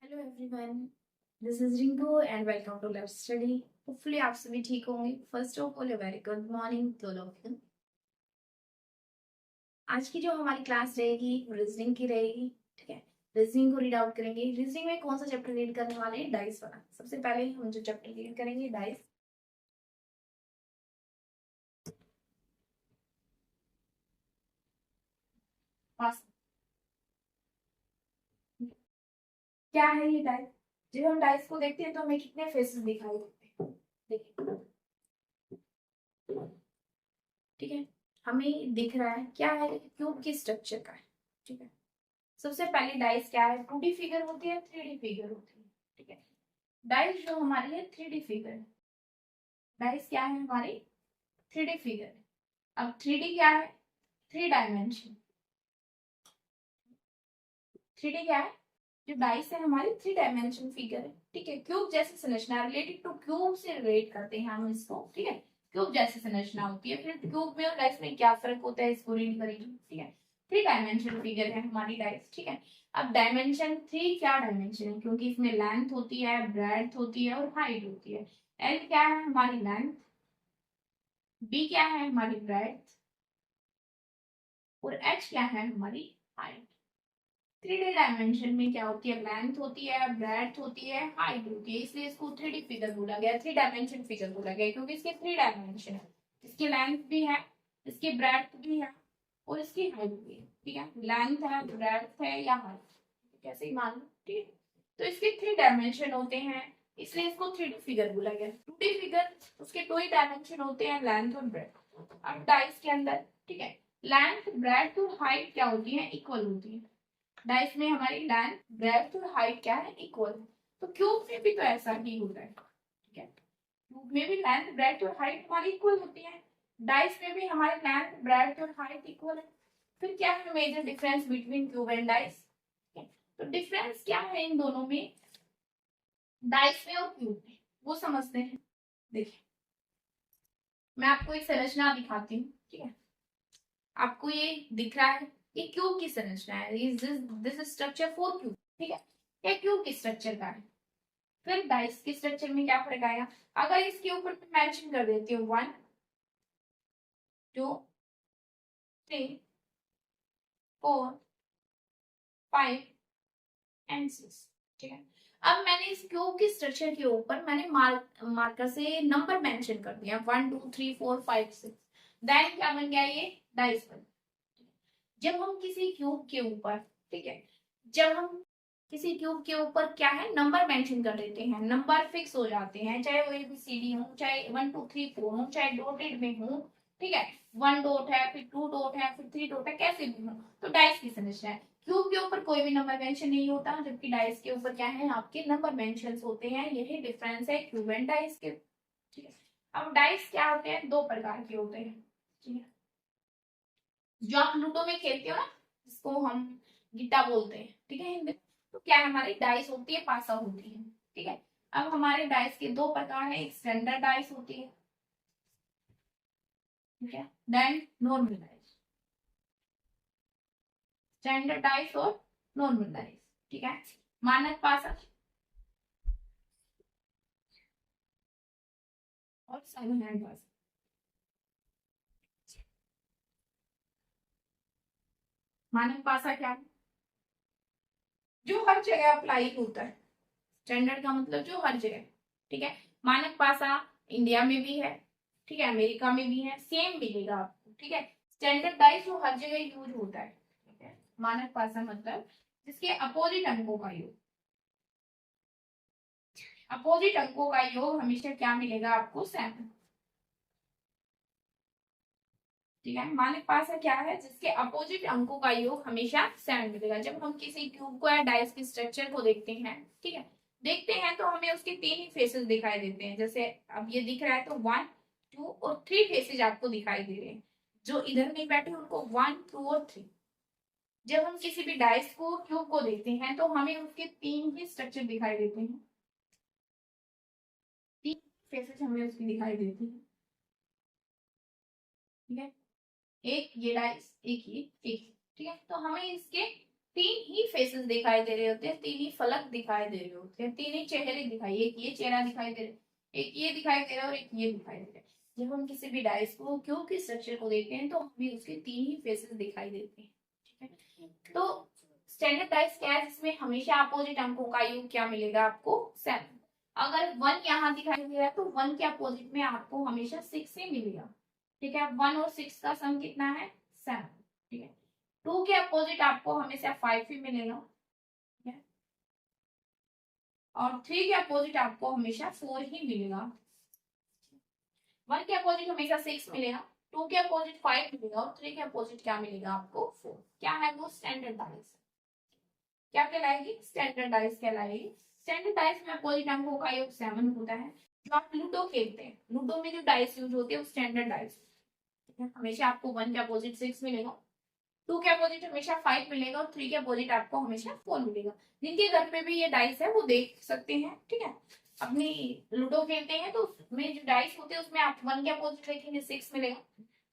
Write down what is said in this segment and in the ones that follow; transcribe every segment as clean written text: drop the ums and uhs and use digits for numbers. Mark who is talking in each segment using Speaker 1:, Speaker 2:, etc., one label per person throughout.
Speaker 1: Hello everyone, this is Rinku and welcome to let's study. Hopefully आप सभी ठीक होंगे। First of all very good morning to all of you. आज की जो हमारी क्लास रहेगी रीजनिंग की रहेगी। ठीक है, रीजनिंग को रीड आउट करेंगे। रीजनिंग में कौन सा चैप्टर रीड करने वाले हैं? डाइस वाला। सबसे पहले हम जो चैप्टर रीड करेंगे डाइस। पास क्या है ये डाइस? जब हम डाइस को देखते हैं तो हमें कितने फेसेस दिखाई देते हैं? देखिए, ठीक है, हमें दिख रहा है क्या है? क्यूब की स्ट्रक्चर का है। ठीक है, सबसे पहले डाइस क्या है? 2D फिगर होती है, 3D फिगर होती है। ठीक है, डाइस जो हमारी है 3D फिगर है। डाइस क्या है हमारी? 3D फिगर है। अब 3D क्या है? 3 डायमेंशन। 3D क्या है? जो डाइस है हमारी 3 डायमेंशन फिगर है। ठीक है, क्यूब जैसी संरचना, रिलेटेड टू क्यूब से रिलेट करते हैं हम इसको। ठीक है, क्यूब जैसी संरचना होती है। फिर क्यूब में और डाइस में क्या फर्क होता है इसको रीड करेंगे। ठीक है, 3 डायमेंशन फिगर है हमारी डाइस। ठीक है, अब डायमेंशन 3 क्या डायमेंशन है? क्योंकि इसमें लेंथ होती है, ब्रेड्थ होती है और हाइट होती है। एल क्या है हमारी? लेंथ। बी क्या है हमारी? ब्रेड्थ। और एच क्या है हमारी? हाइट। 3D डायमेंशन में क्या होती है? लेंथ होती है, ब्रेड्थ होती है, हाइट होती है, इसलिए इसको 3D फिगर बोला गया, 3 डायमेंशन फिगर बोला गया, क्योंकि इसके 3 डायमेंशन है। इसकी लेंथ भी है, इसकी ब्रेड्थ भी है और इसकी हाइट भी है। ठीक है, लेंथ है, ब्रेड्थ है या हाइट, कैसे ही मान लो। ठीक है, तो इसके 3 डायमेंशन होते हैं, इसलिए इसको 3D फिगर बोला गया। 2D फिगर, उसके 2 ही डायमेंशन होते हैं, लेंथ और ब्रेड्थ। अब डाइस के अंदर, ठीक है, लेंथ, ब्रेड्थ और हाइट क्या होती है? इक्वल होती है। डाइस में हमारी लेंथ, ब्रेड्थ और हाइट क्या है? इक्वल है। तो क्यूब में भी तो ऐसा ही होता है। ठीक है, क्यूब में भी लेंथ, ब्रेड्थ और हाइट हमारी इक्वल होती है। डाइस में भी हमारी लेंथ, ब्रेड्थ और हाइट इक्वल है। फिर क्या है major difference between cube and dice? तो डिफरेंस क्या है इन दोनों में, डाइस में और क्यूब में, वो समझते हैं। देखिए, मैं आपको एक संरचना दिखाती हूँ। ठीक है, आपको ये दिख रहा है, ये क्यूब की संरचना है। This structure for cube. ठीक है, ये क्यूब की स्ट्रक्चर का है। फिर डाइस के स्ट्रक्चर में क्या फर्क आएगा? अगर इसके ऊपर मैं मेंशन कर देती हूँ 1 2 3 4 5 एंड 6। ठीक है, अब मैंने इस क्यूब के स्ट्रक्चर के ऊपर मैंने मार्कर से नंबर मेंशन कर दिया 1 2 3 4 5 6। देन क्या बन गया? ये डाइस बन। जब हम किसी क्यूब के ऊपर, ठीक है, जब हम किसी क्यूब के ऊपर क्या है, नंबर मेंशन कर देते हैं, नंबर फिक्स हो जाते हैं, चाहे वो ABCD हो, चाहे 1 2 3 4 हो, चाहे डॉटेड में हो। ठीक है, 1 डॉट है, फिर 2 डॉट है, फिर 3 डॉट है, कैसे भी हो। तो डाइस की संरचना है, क्यूब के ऊपर कोई भी नंबर मेंशन नहीं होता, जबकि डाइस के ऊपर क्या है, आपके नंबर मेंशन होते हैं। यही डिफरेंस है क्यूब एंड डाइस के। ठीक है, अब डाइस क्या होते हैं? 2 प्रकार के होते हैं। ठीक है, जो आप लूडो में खेलते हो ना, जिसको हम गिट्टा बोलते हैं, ठीक है हिंदी, तो क्या है, हमारी डाइस होती है, पासा होती है। ठीक है, अब हमारे डाइस के 2 प्रकार हैं, एक स्टैंडर्ड डाइस होती है, ठीक है, then normal dice. Standard dice और नॉर्मल डाइस। ठीक है, मानक पासा और सेवन हैंड पासा। मानक पासा क्या है? जो हर जगह अप्लाई होता है। स्टैंडर्ड का मतलब जो हर जगह। ठीक है, मानक पासा इंडिया में भी है, ठीक है, अमेरिका में भी है, सेम मिलेगा आपको। ठीक है, स्टैंडर्ड डाइस जो हर जगह यूज होता है। ठीक है, मानक पासा मतलब जिसके अपोजिट अंकों का योग। अपोजिट अंकों का योग हमेशा क्या मिलेगा आपको? 7। ठीक है, मानक पासा क्या है? जिसके अपोजिट अंकों का योग हमेशा 7 मिलेगा। जब हम किसी क्यूब को या डाइस के स्ट्रक्चर को देखते हैं, ठीक है, देखते हैं तो हमें उसके 3 ही फेसेस दिखाई देते हैं। जैसे अब ये दिख रहा है तो 1 2 और 3 फेसेज आपको दिखाई दे रहे हैं। जो इधर नहीं बैठे उनको 1 2 और 3। जब हम किसी भी डाइस को, क्यूब को देखते हैं तो हमें उसके 3 ही स्ट्रक्चर दिखाई देते हैं। 3 फेसेज हमें उसकी दिखाई देती है। ठीक है, एक ये डाइस, एक ये, एक। ठीक है, तो हमें इसके तीन ही फेसेस दिखाई दे रहे होते हैं, तीन ही फलक दिखाई दे रहे होते हैं, तीन ही चेहरे दिखाई, एक ये चेहरा दिखाई दे रहा है, एक ये दिखाई दे रहा है और एक ये दिखाई दे रहा है। जब हम किसी भी डाइस को क्यूब के स्ट्रक्चर को देखते हैं तो हमें उसके तीन ही फेसेस दिखाई देते हैं, ठीक है। तो स्टैंडर्ड डाइस क्या है, जिसमें हमेशा अपोजिट अंकों का योग क्या मिलेगा आपको, 7। अगर 1 यहाँ दिखाई दे रहा है तो 1 के अपोजिट में आपको हमेशा 6 ही मिलेगा, ठीक है। 1 और 6 का सम कितना है, 7, ठीक है। 2 के अपोजिट आपको हमेशा 5 ही मिलेगा, ठीक है। और 3 के अपोजिट आपको हमेशा 4 ही मिलेगा। 1 के अपोजिट हमेशा 6 मिलेगा, 2 के अपोजिट 5 मिलेगा और 3 के अपोजिट क्या मिलेगा आपको, 4। क्या है वो, स्टैंडर्ड डाइस। क्या कहलाएगी, स्टैंडर्ड डाइस कहलाएगी। स्टैंडर्ड डाइस में अपोजिट अंकों का योग 7 होता है। जो आप लूडो खेलते हैं, लूडो में जो डाइस यूज होते हैं वो स्टैंडर्ड डाइस, ठीक है। हमेशा आपको 1 के अपोजिट 6 मिलेगा, 2 के अपोजिट हमेशा 5 मिलेगा और 3 के अपोजिट आपको हमेशा 4 मिलेगा। जिनके घर पे भी ये डाइस है वो देख सकते हैं, ठीक है। अपनी लूडो खेलते हैं तो उसमें जो डाइस होते हैं उसमें आप 1 के अपोजिट देखेंगे 6 मिलेगा,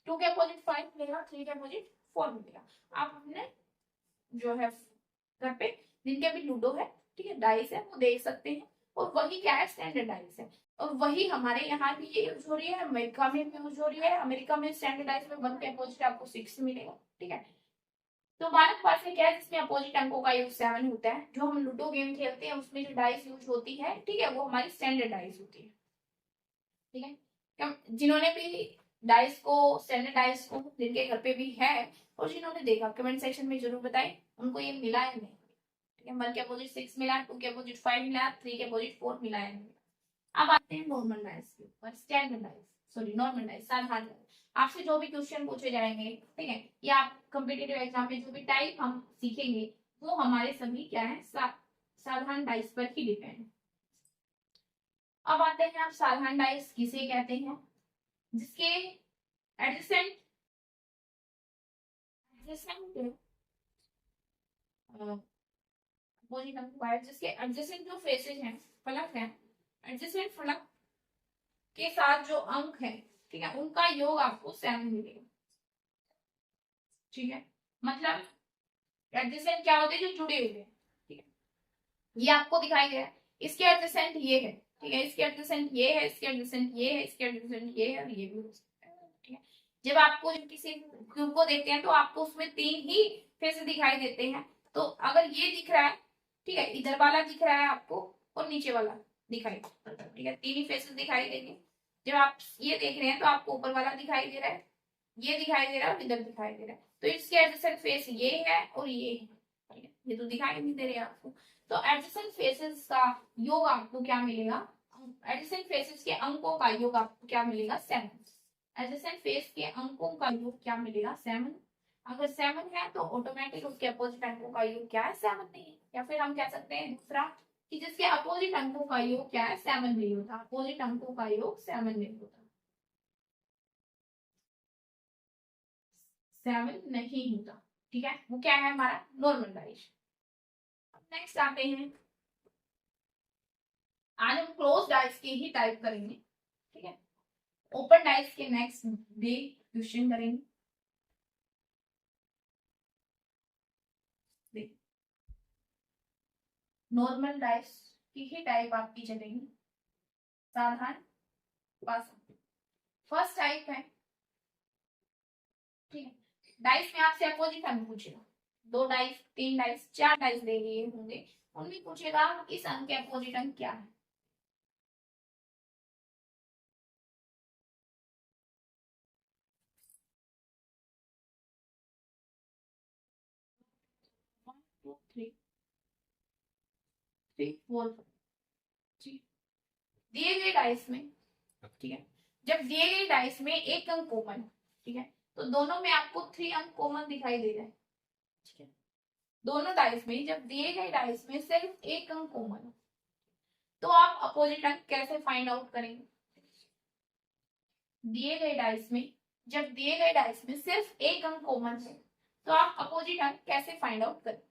Speaker 1: 2 के अपोजिट 5 मिलेगा, 3 के अपोजिट 4 मिलेगा। आप अपने जो है घर पे जिनके भी लूडो है, ठीक है, डाइस है वो देख सकते हैं। और वही क्या है, स्टैंडर्ड डाइस है। और वही हमारे यहाँ भी ये यूज हो रही है, अमेरिका में भी यूज हो रही है। अमेरिका में स्टैंडर्ड डाइस में 1 के अपोजिट आपको 6 मिलेगा, ठीक है। तो मानक पास में क्या है, जिसमें अपोजिट अंकों का यूज 7 होता है। जो हम लूडो गेम खेलते हैं उसमें जो डाइस यूज होती है, ठीक है, वो हमारी स्टैंडर्ड डाइस होती है, ठीक है। जिन्होंने भी डाइस को, स्टैंडर्ड डाइस को जिनके घर पे भी है और जिन्होंने देखा, कमेंट सेक्शन में जरूर बताएं उनको ये मिला है नहीं, ठीक है। 1 के अपोजिट 6 मिला, 2 के अपोजिट 5 मिला, 3 के अपोजिट 4 मिला है नहीं। अब आते हैं नॉर्मल डाइस के ऊपर, standard dice, sorry normal dice, साधारण डाइस। आपसे जो भी क्वेश्चन पूछे जाएंगे, ठीक है, या आप कॉम्पिटिटिव एग्जाम में जो भी टाइप हम सीखेंगे वो हमारे सभी क्या है, साधारण डाइस पर ही डिपेंड। अब आते हैं आप साधारण डाइस किसे कहते हैं, जिसके एडजेसेंट एडजेसेंट जिसके एडजेसेंट जो फेसेस हैं, फलक है, एडजेसेंट फलक के साथ जो अंक है, ठीक है, उनका योग आपको 7 मिलेगा, ठीक है। मतलब एडजेसेंट क्या होते हैं, जो जुड़े हुए हैं, ठीक है। ये आपको दिखाई दे रहा है, इसके एडजेसेंट ये है, ठीक है, इसके एडजेसेंट ये है, इसके एडजेसेंट ये है, इसके एडजेसेंट ये है और ये भी हो सकता है, ठीक है। जब आपको किसी क्यूब को देखते हैं तो आपको उसमें 3 ही फेस दिखाई देते हैं। तो अगर ये दिख रहा है, ठीक है, इधर वाला दिख रहा है आपको और नीचे वाला दिखाई, ठीक है, 3 ही फेसेस दिखाई देंगे। जब आप ये देख रहे हैं तो आपको ऊपर वाला दिखाई दे रहा है, ये दिखाई दे रहा है और इधर दिखाई दे रहा है। तो इसके एडजेसेंट फेस ये है और ये है, ठीक है, ये तो दिखाई नहीं दे रहे आपको। तो एडजेसेंट फेसेस का योग आपको क्या मिलेगा, एडजेसेंट फेसेस के अंकों का योग आपको क्या मिलेगा, 7। एडजेसेंट फेस के अंकों का योग क्या मिलेगा, 7। अगर 7 है तो ऑटोमेटिक उसके अपोजिट अंकों का योग क्या है, 7 नहीं है। या फिर हम कह सकते हैं दूसरा कि जिसके अपोजिट अंकों का योग क्या है, 7 नहीं होता, अपोजिट अंकों का योग 7 नहीं होता, 7 नहीं होता, ठीक है। वो क्या है हमारा नॉर्मल डाइस। नेक्स्ट आते हैं, आज हम क्लोज डाइस के ही टाइप करेंगे, ठीक है। ओपन डाइस के नेक्स्ट डे क्वेश्चन करेंगे। नॉर्मल डाइस की ही टाइप आपकी चलेंगी, साधारण पास। फर्स्ट टाइप है, ठीक है, डाइस में आपसे अपोजिट अंक पूछेगा, 2 डाइस, 3 डाइस, 4 डाइस दे दिए होंगे, उनमें पूछेगा इस अंक के अपोजिट अंक क्या है। वन टू थ्री, 3 4 दिए गए डाइस में, ठीक है, जब दिए गए डाइस में एक अंक कॉमन, ठीक है, तो दोनों में आपको 3 अंक कॉमन दिखाई दे रहा है, ठीक है। दोनों डाइस में, जब दिए गए डाइस में सिर्फ एक अंक कॉमन, तो आप अपोजिट अंक कैसे फाइंड आउट करेंगे। दिए गए डाइस में, जब दिए गए डाइस में सिर्फ एक अंक कॉमन है तो आप अपोजिट अंक कैसे फाइंड आउट करें।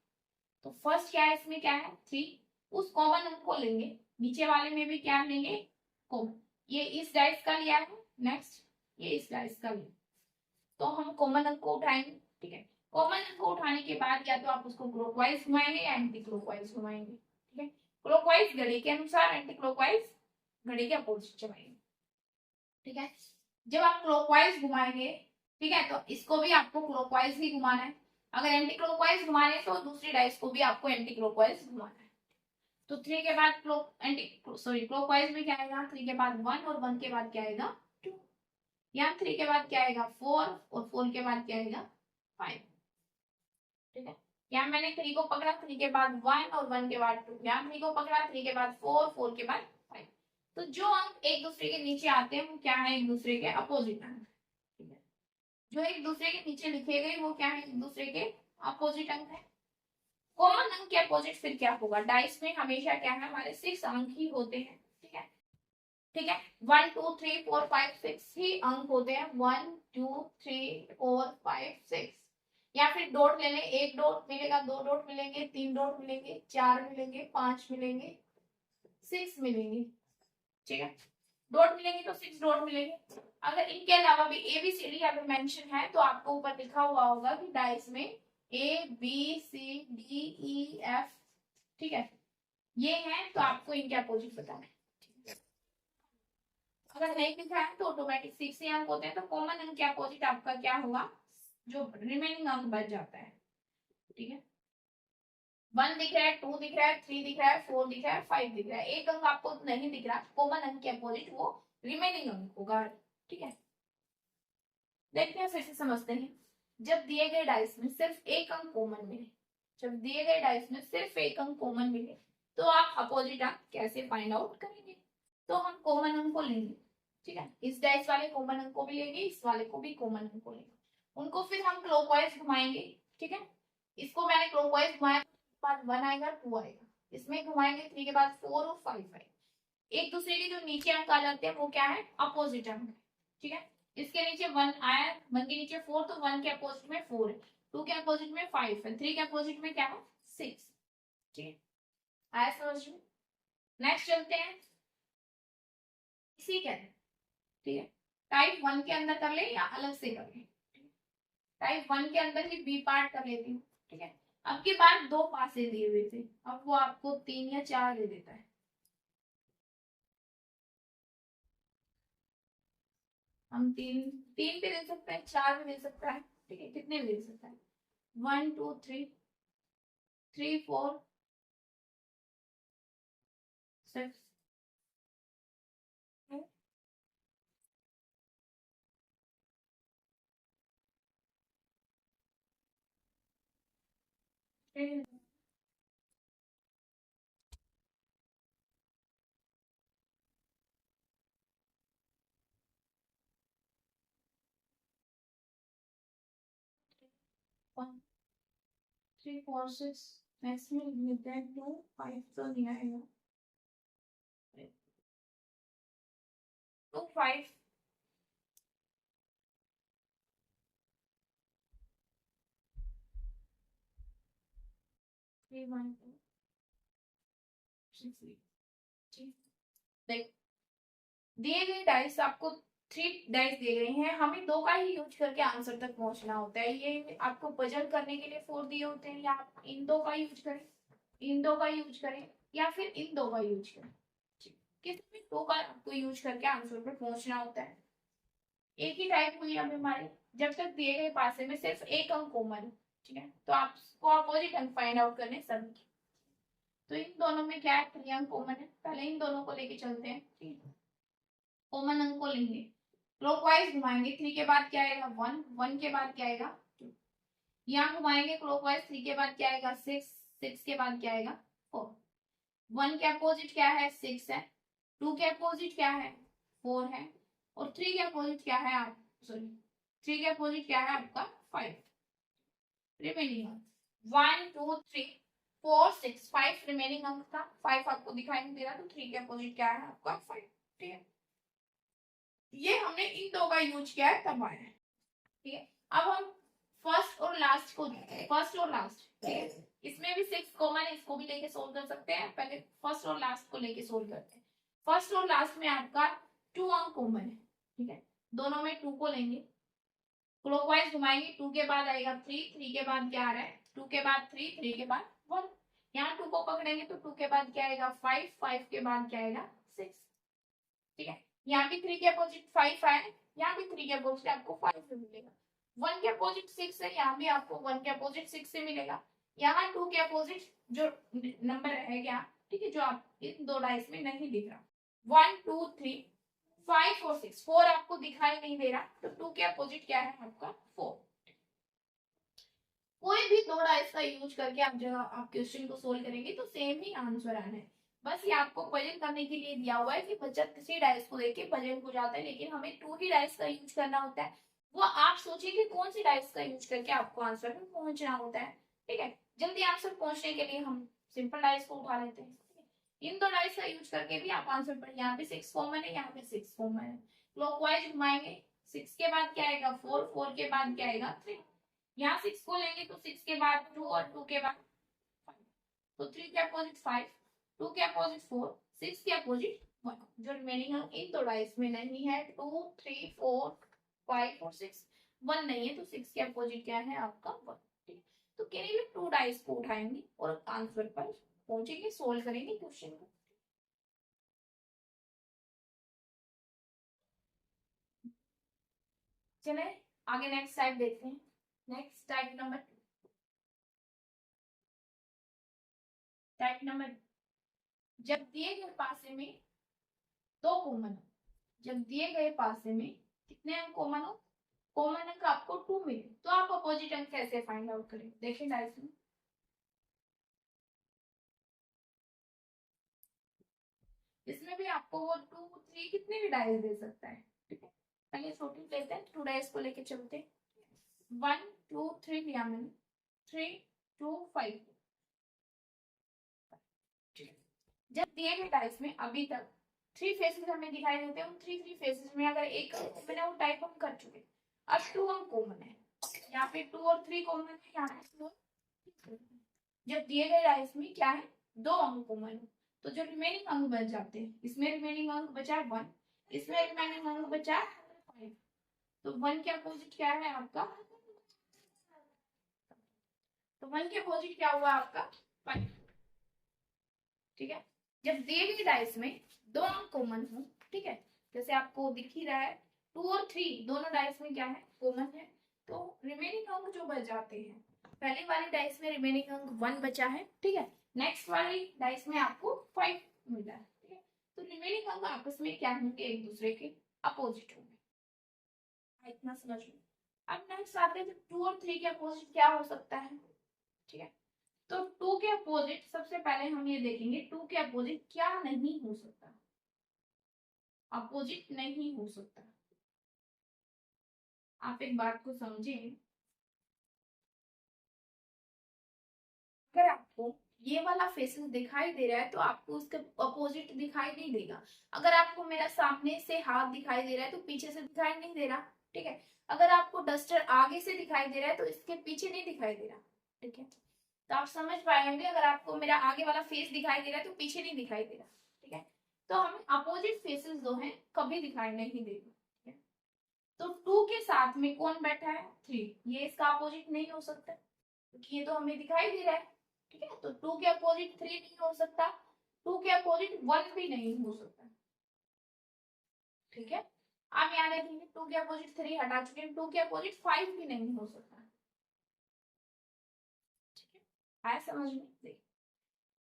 Speaker 1: तो फर्स्ट क्या है, इसमें क्या है, 3, उस कॉमन अंक को लेंगे, नीचे वाले में भी क्या लेंगे, कॉमन। ये इस डाइस का लिया है, नेक्स्ट ये इस डाइस का लिया, तो हम कॉमन अंक को उठाएंगे, ठीक है। कॉमन अंक को उठाने के बाद या तो आप उसको क्लॉकवाइज घुमाएंगे या एंटी क्लॉकवाइज घुमाएंगे, ठीक है। क्लॉकवाइज घड़ी के अनुसार, एंटी क्लॉकवाइज घड़ी के अपोजिट चलाएंगे, ठीक है। जब आप क्लॉकवाइज घुमाएंगे, ठीक है, तो इसको भी आपको क्लॉकवाइज ही घुमाना है। अगर एंटी क्लॉकवाइज घुमाने तो दूसरी डाइस को भी आपको एंटी क्लॉकवाइज घुमाना है। तो 3 के बाद क्लॉकवाइज में क्या आएगा, 3 के बाद 1 और 1 के बाद क्या आएगा 2। यहाँ 3 के बाद क्या आएगा 4 और 4 के बाद क्या आएगा 5, ठीक है। यहाँ मैंने 3 को पकड़ा, 3 के बाद 1 और 1 के बाद 2। यहाँ 3 को पकड़ा, 3 के बाद 4, 4 के बाद 5। तो जो अंक एक दूसरे के नीचे आते हैं वो क्या है, एक दूसरे के अपोजिट अंक, ठीक है। जो एक दूसरे के नीचे लिखे गए वो क्या है, एक दूसरे के अपोजिट अंक है। कॉमन अंक के अपोजिट फिर क्या होगा, डाइस में हमेशा क्या है, हमारे 6 अंक ही होते हैं, ठीक है, ठीक है। 1 2 3 4 5 6 ही अंक होते हैं, 1 2 3 4 5 6। या फिर डॉट ले लें, 1 डॉट मिलेगा, 2 डॉट मिलेंगे, 3 डॉट मिलेंगे, 4 मिलेंगे, 5 मिलेंगे, 6 मिलेंगे, ठीक है। डॉट मिलेंगे तो 6 डॉट मिलेंगे। अगर इनके अलावा भी ABCD अगर मेंशन है तो आपको ऊपर लिखा हुआ होगा कि डाइस में ABCDEF, ठीक है, ये है, तो आपको इनके अपोजिट बताना है। अगर नहीं लिखा है तो ऑटोमेटिक 6 ही अंक होते हैं, तो कॉमन अंक के अपोजिट आपका क्या होगा, जो रिमेनिंग अंक बच जाता है, ठीक है। 1 दिख रहा है, 2 दिख रहा है, 3 दिख रहा है, 4 दिख रहा है, 5 दिख रहा है, एक अंक आपको नहीं दिख रहा, कॉमन अंक के अपोजिट वो रिमेनिंग अंक होगा, ठीक है। देखते हैं, फिर से समझते हैं। जब दिए गए डाइस में सिर्फ एक अंक कॉमन मिले, जब दिए गए डाइस में सिर्फ एक अंक कॉमन मिले, तो आप अपोजिट अंक कैसे फाइंड आउट करेंगे। तो हम कॉमन अंक को लेंगे, ठीक है, इस डाइस वाले कॉमन अंक को भी लेंगे, इस वाले को भी कॉमन अंक को लेंगे, उनको फिर हम क्लॉकवाइज घुमाएंगे, ठीक है। इसको मैंने क्लॉकवाइज घुमाया, बाद 1 आएगा, 2 आएगा, इसमें घुमाएंगे 3 के बाद 4 और 5 आएगा। एक दूसरे के जो नीचे अंक आ जाते हैं वो क्या है, अपोजिट अंक, ठीक है। इसके नीचे 1 आया, 1 के नीचे 4, तो 1 के अपोजिट में 4 है, 2 के अपोजिट में 5 है, 3 के अपोजिट में क्या है 6, ठीक है। आया समझ में। नेक्स्ट चलते हैं, इसी के अंदर, ठीक है, टाइप 1 के अंदर कर ले या अलग से कर ले, टाइप 1 के अंदर ही बी पार्ट कर लेती हूँ, ठीक है। अब की बार 2 पासे दिए हुए थे, अब वो आपको 3 या 4 दे देता है। हम 3 3 भी दे सकते हैं, 4 भी दे सकता है, ठीक है, कितने भी दे सकता है, 1 2 3 3 4 6। फिर 1 3 4 6 मैक्सिमम मिलते हैं 2 5 तो नहीं आएगा, 2 5 3 1 2 6 3। देख, दिए गए डाइस आपको 3 डाइस दे गए हैं, हमें 2 का ही यूज करके आंसर तक पहुंचना होता है। ये आपको पजल करने के लिए 4 दिए होते हैं, या आप इन 2 का यूज करें, इन 2 का यूज करें, या फिर इन 2 का यूज करें, किसी भी 2 का आपको यूज करके आंसर पर पहुंचना होता है। एक ही टाइप हुई अब हमारी, जब तक दिए गए पासे में सिर्फ एक अंक कॉमन है, ठीक है, तो आपको अपोजिट अंक फाइंड आउट करने सभी। तो इन दोनों में क्या है, 3 अंक कॉमन है, पहले इन दोनों को लेके चलते हैं, ठीक है। कॉमन अंक को लेंगे, क्लॉकवाइज घुमाएंगे, 3 के बाद क्या आएगा 1, 1 के बाद क्या आएगा 2। यहाँ घुमाएंगे क्लॉकवाइज, 3 के बाद क्या आएगा 6, 6 के बाद क्या आएगा 4। 1 के अपोजिट क्या है 6 है, 2 के अपोजिट क्या है 4 है, और 3 के अपोजिट क्या है, आप सॉरी 3 के अपोजिट क्या है आपका 5। रिमेनिंग 1 2 3 4 6 5 रिमेनिंग अंक था, 5 आपको दिखाई नहीं दे रहा, तो 3 के अपोजिट क्या है आपका 5, ठीक है। ये हमने इन 2 का यूज किया है तब आया है, ठीक है। अब हम फर्स्ट और लास्ट को, फर्स्ट और लास्ट, ठीक है, इसमें भी 6 कॉमन है, इसको भी लेके सोल्व कर सकते हैं। पहले फर्स्ट और लास्ट को लेके सोल्व करते हैं। फर्स्ट और लास्ट में आपका 2 अंक कॉमन है, ठीक है, दोनों में 2 को लेंगे, क्लॉकवाइज घुमाएंगे, 2 के बाद आएगा 3, 3 के बाद क्या आ रहा है, 2 के बाद 3, 3 के बाद 1। यहाँ 2 को पकड़ेंगे तो 2 के बाद क्या आएगा 5, 5 के बाद क्या आएगा 6। ठीक है, यहाँ भी 3 के अपोजिट 5 है, यहाँ भी 3 के अपोजिट आपको 5 से मिलेगा। 1 के अपोजिट 6 है, यहाँ भी आपको 1 के अपोजिट 6 से मिलेगा। यहाँ 2 के अपोजिट जो नंबर है क्या, ठीक है, जो आप इन दो डाइस में नहीं दिख रहा, 1 2 3 5 और 6, 4 आपको दिखाई नहीं दे रहा, तो 2 के अपोजिट क्या है आपका 4। कोई भी दो डाइस का यूज करके आप जब आप क्वेश्चन को सोल्व करेंगे तो सेम ही आंसर आना है। बस ये आपको पजल करने के लिए दिया हुआ है कि बच्चा किसी डाइस को देख के पजल हो जाता है, लेकिन हमें 2 ही डाइस का यूज करना होता है। वो आप सोचिए कि कौन सी डाइस का यूज करके आपको आंसर पे पहुंचना होता है। ठीक है, जल्दी आंसर पहुंचने के लिए हम सिंपल डाइस को उठा लेते हैं। इन दो डाइस का यूज करके भी आप आंसर पर, यहाँ पे 6 कॉमन है, यहाँ पे 6 कॉमन है, क्लॉकवाइज घुमाएंगे, 6 के बाद क्या आएगा 4, 4 के बाद क्या आएगा 3। यहाँ 6 को लेंगे तो 6 के बाद 2 और 2 के बाद 5, तो 3 के अपोजिट 5, 2 के अपोजिट 4, 6 के अपोजिट 1। जो रिमेनिंग अंक इन दो डाइस में नहीं है 2 3 4 5 और 6, 1 नहीं है, तो 6 के अपोजिट क्या है आपका 1। ठीक है, तो किन्हीं भी 2 डाइस को उठाएंगे और आंसर पर पहुंचेंगे, सोल्व करेंगे क्वेश्चन को। चले आगे नेक्स्ट टाइप देखते हैं। Next type number 2, type number, जब दिए गए पासे में दो कॉमन हो, जब दिए गए पासे में कितने अंक कॉमन हो, कॉमन अंक आपको 2 मिले, तो आप अपोजिट अंक कैसे फाइंड आउट करें। देखिए डाइस में इसमें भी आपको वो 2 3 कितने भी डाइस दे सकता है। ठीक है, पहले छोटी लेते हैं, 2 डाइस को लेके चलते हैं। 1 2 3 लिया मैंने, 3 2 5। जब दिए गए डाइस में अभी तक 3 फेसेस हमें दिखाई देते हैं, उन 3 फेसेस में अगर एक मैंने वो टाइप हम कर चुके, अब 2 अंक कॉमन है, यहाँ पे 2 और 3 कॉमन है, यहाँ पे 2 और 3 कॉमन है। जब दिए गए डाइस में क्या है 2 अंक कॉमन है, तो जो रिमेनिंग अंक बच जाते हैं, इसमें रिमेनिंग अंक बचा 1, इसमें रिमेनिंग अंक बचा 5, तो 1 के अपोजिट क्या है आपका, तो 1 के अपोजिट क्या हुआ आपका 5। ठीक है, जब दिए गए डाइस में 2 अंक कॉमन हो, ठीक है, जैसे आपको दिख ही रहा है 2 और 3 दोनों डाइस में क्या है कॉमन है, तो रिमेनिंग अंक जो बच जाते हैं, पहले वाली डाइस में रिमेनिंग अंक 1 बचा है, ठीक है, नेक्स्ट वाली डाइस में आपको 5 मिला है। ठीक है, तो रिमेनिंग अंक आपस में क्या होंगे, एक दूसरे के अपोजिट होंगे। इतना समझ लो। अब नेक्स्ट आते हैं 2 और 3 के अपोजिट क्या हो सकता है। ठीक है, तो 2 के अपोजिट सबसे पहले हम ये देखेंगे 2 के अपोजिट क्या नहीं हो सकता, अपोजिट नहीं हो सकता। आप एक बात को समझें, अगर आपको ये वाला फेसेस दिखाई दे रहा है तो आपको उसका अपोजिट दिखाई नहीं देगा। अगर आपको मेरा सामने से हाथ दिखाई दे रहा है तो पीछे से दिखाई नहीं दे रहा। ठीक है, अगर आपको डस्टर आगे से दिखाई दे रहा है तो इसके पीछे नहीं दिखाई दे रहा। ठीक है, तो आप समझ पाएंगे, अगर आपको मेरा आगे वाला फेस दिखाई दे रहा है तो पीछे नहीं दिखाई दे रहा। ठीक है, तो हमें अपोजिट फेसेस जो है कभी दिखाई नहीं देगा। ठीक है, तो 2 के साथ में कौन बैठा है 3, ये इसका अपोजिट नहीं हो सकता क्योंकि ये तो हमें दिखाई दे रहा है। ठीक है, तो 2 के अपोजिट 3 नहीं हो सकता, 2 के अपोजिट 1 भी नहीं हो सकता। ठीक है, आप यहाँ देखेंगे 2 के अपोजिट 3 हटा चुके हैं, 2 के अपोजिट 5 भी नहीं हो सकता। ठीक है, आया समझ में। देखिए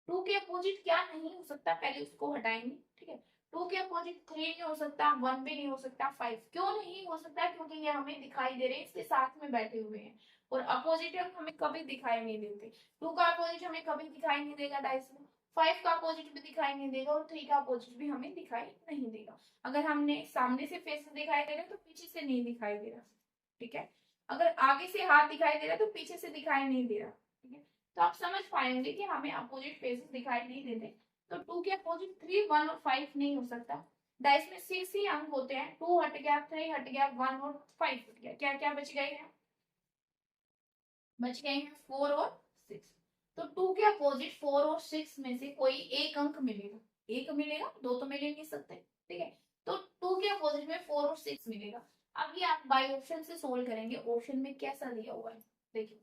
Speaker 1: 2 के अपोजिट क्या नहीं हो सकता, पहले उसको हटाएंगे। ठीक है, 2 के अपोजिट 3 नहीं हो सकता, 1 भी नहीं हो सकता, 5 क्यों नहीं हो सकता, क्योंकि ये हमें दिखाई दे रहे हैं, इसके साथ में बैठे हुए हैं और अपोजिट हमें कभी दिखाई नहीं देते। 2 का अपोजिट हमें कभी दिखाई नहीं देगा डाइस में, 5 का अपोजिट भी दिखाई नहीं देगा और 3 का अपोजिट भी हमें दिखाई नहीं देगा। अगर हमने सामने से फेस दिखाई दे रहा है तो पीछे से नहीं दिखाई दे रहा। ठीक है, अगर आगे से हाथ दिखाई दे रहा है तो पीछे से दिखाई नहीं दे रहा। ठीक है, तो आप समझ पाएंगे कि हमें अपोजिट फेसेस दिखाई नहीं देते। तो 2 के अपोजिट 3 1 और 5 नहीं हो सकता। डाइस में 6 ही अंक होते हैं, 2 हट गया, 3 हट गया, 1 और 5 हट गया, क्या क्या बच गए हैं, बच गए हैं 4 और 6। तो 2 के अपोजिट 4 और 6 में से कोई एक अंक मिलेगा, एक मिलेगा, दो तो मिल ही नहीं सकते। ठीक है, तो 2 के अपोजिट में 4 और 6 मिलेगा। अभी आप बाय ऑप्शन से सोल्व करेंगे। ऑप्शन में कैसा दिया हुआ है देखिए,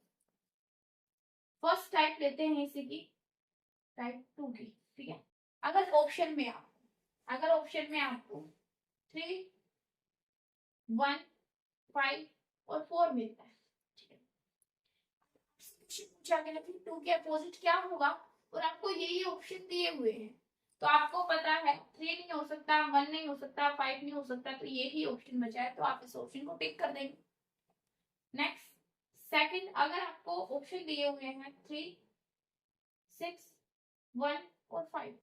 Speaker 1: फर्स्ट टाइप लेते हैं इसी की, टाइप 2 की, ठीक है। अगर ऑप्शन में आपको 3, 1, 5 और 4 मिलता है, ठीक है। पूछा गया कि 2 के अपोजिट क्या होगा, और आपको यही ऑप्शन दिए हुए हैं, तो आपको पता है 3 नहीं हो सकता, 1 नहीं हो सकता, 5 नहीं हो सकता, तो यही ऑप्शन बचा है, तो आप इस ऑप्शन को टिक कर देंगे। नेक्स्ट सेकंड, अगर आपको ऑप्शन दिए हुए हैं 3, 6, 1 और 5,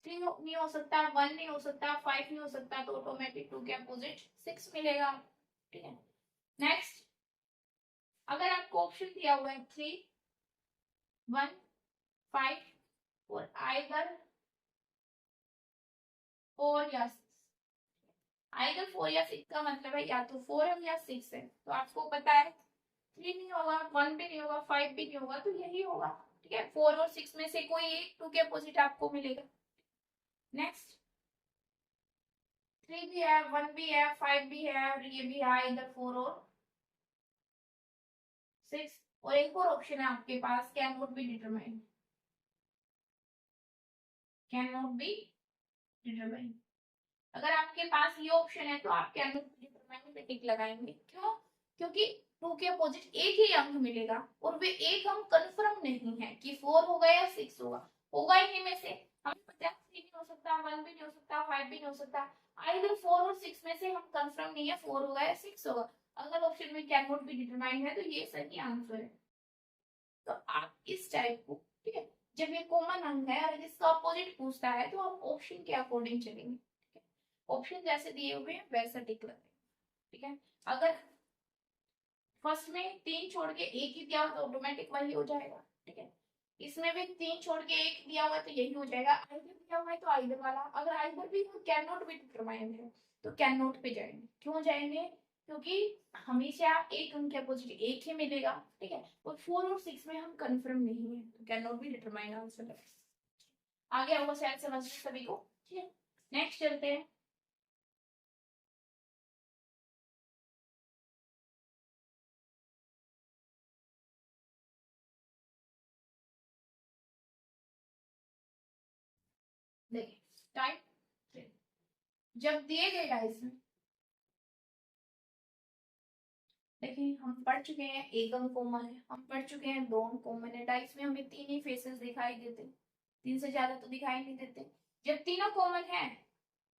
Speaker 1: 3 नहीं हो सकता, 1 नहीं हो सकता, 5 नहीं हो सकता, तो ऑटोमेटिक 2 के अपोजिट 6 मिलेगा, ठीक है। नेक्स्ट, अगर आपको ऑप्शन दिया हुआ है 3, 1, 5 और आइदर 4 या 6, आइदर 4 या 6 का मतलब है या तो 4 है या 6 है, तो आपको पता है 3 नहीं होगा, 1 भी नहीं होगा, 5 भी नहीं होगा, तो यही होगा, ठीक है। 4 और 6 में से कोई एक 2 के अपोजिट आपको मिलेगा। नेक्स्ट 3 भी है, 1 भी है, 5 भी है, और ये भी है, इधर 4 और 6, और एक और ऑप्शन है आपके पास, can not be determine, can not be determine. अगर आपके पास ये ऑप्शन है तो आप कैन नॉट बी डिटरमाइन पे टिक लगाएंगे, क्यों? क्योंकि 2 के अपोजिट एक ही अंक मिलेगा, और वे एक अंक कंफर्म नहीं है कि 4 होगा या 6 होगा इन्हीं में से। हमें पता है 3 नहीं हो सकता, 1 भी नहीं हो सकता, 5 भी नहीं हो सकता, आइदर 4 और 6 में से हम कंफर्म नहीं है 4 होगा या 6 होगा। अगर ऑप्शन में कैन नॉट बी डिटरमाइन है तो ये सही आंसर है। तो आप इस टाइप को, ठीक है, जब ये कॉमन अंक है और इसका अपोजिट पूछता है तो आप ऑप्शन के अकॉर्डिंग चलेंगे, ठीक है। ऑप्शन जैसे दिए हुए हैं वैसा टिक लगाएंगे, ठीक है। अगर फर्स्ट में 3 छोड़ के एक ही दिया हो तो ऑटोमेटिक वही हो जाएगा, ठीक है। इसमें भी 3 छोड़ के एक दिया हुआ है तो यही हो जाएगा, आइदर दिया हुआ है तो आइदर वाला, अगर आइदर भी कैन नॉट बी डिटरमाइंड है तो कैन नॉट पे जाएंगे। क्यों जाएंगे? क्योंकि हमेशा एक अंक के अपोजिट एक ही मिलेगा, ठीक है, और 4 और 6 में हम कंफर्म नहीं है, तो can not be determined answer है। आगे होगा शायद समझ सभी को, ठीक है। नेक्स्ट चलते हैं। देखिए टाइप 3, जब दिए गए डाइस में, देखिए हम पढ़ चुके हैं एक अंक कॉमन है, हम पढ़ चुके हैं दो अंक कॉमन है, डाइस में हमें 3 ही फेसेस दिखाई देते, 3 से ज्यादा तो दिखाई नहीं देते। जब तीनों कॉमन है,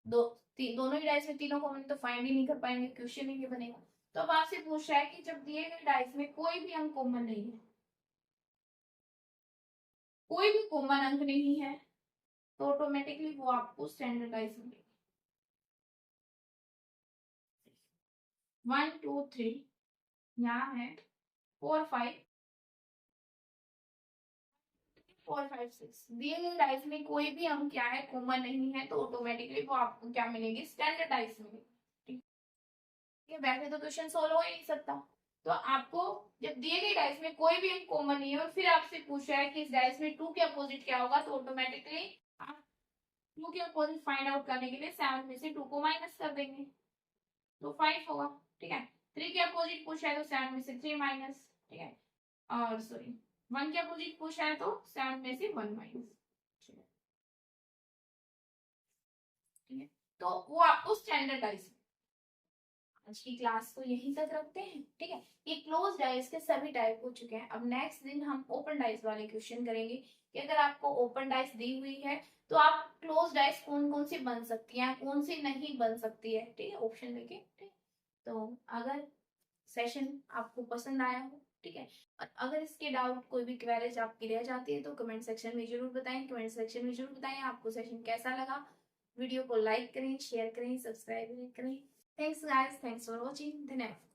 Speaker 1: दोनों ही डाइस में तीनों कॉमन, तो फाइंड ही नहीं कर पाएंगे, क्वेश्चन ही नहीं बनेगा। तो अब आपसे पूछ रहा है कि जब दिए गए डाइस में कोई भी अंक कॉमन नहीं है, कोई भी कॉमन अंक नहीं है, तो ऑटोमेटिकली वो आपको स्टैंडर्डाइज मिलेगी। 1, 2, 3 यहाँ है, 4, 5 4, 5, 6 दिए गए डाइस में कोई भी अंक क्या है कॉमन नहीं है, तो ऑटोमेटिकली वो आपको क्या मिलेगी? स्टैंडर्डाइज मिलेगी, ठीक है। वैसे तो क्वेश्चन सोल्व हो ही नहीं सकता, तो आपको जब दिए गए डाइस में कोई भी अंक कॉमन नहीं है और फिर आपसे पूछ रहा है कि इस डाइस में 2 के अपोजिट क्या होगा, तो ऑटोमेटिकली आप 2 के अपोजिट फाइंड आउट करने के लिए 7 में से 2 को माइनस कर देंगे, तो 5 होगा, ठीक है। 3 के अपोजिट पूछा है तो 7 में से 3 माइनस, ठीक है, और सॉरी 1 के अपोजिट पूछा है तो 7 में से 1 माइनस, ठीक है। तो वो आपको स्टैंडर्डाइज। आज की क्लास को यहीं तक रखते हैं, ठीक है। ये क्लोज डाइस के सभी टाइप हो चुके हैं। अब नेक्स्ट दिन हम ओपन डाइस वाले क्वेश्चन करेंगे कि अगर आपको ओपन डाइस दी हुई है तो आप क्लोज डाइस कौन कौन सी बन सकती है, कौन सी नहीं बन सकती है, ठीक है, ऑप्शन लेके, ठीक। तो अगर सेशन आपको पसंद आया हो, ठीक है, और अगर इसके डाउट कोई भी क्वेरीज आपकी रह जाती है तो कमेंट सेक्शन में जरूर बताएं, कमेंट सेक्शन में जरूर बताएं आपको सेशन कैसा लगा। वीडियो को लाइक करें, शेयर करें, सब्सक्राइब करें। Thanks guys, thanks for watching the next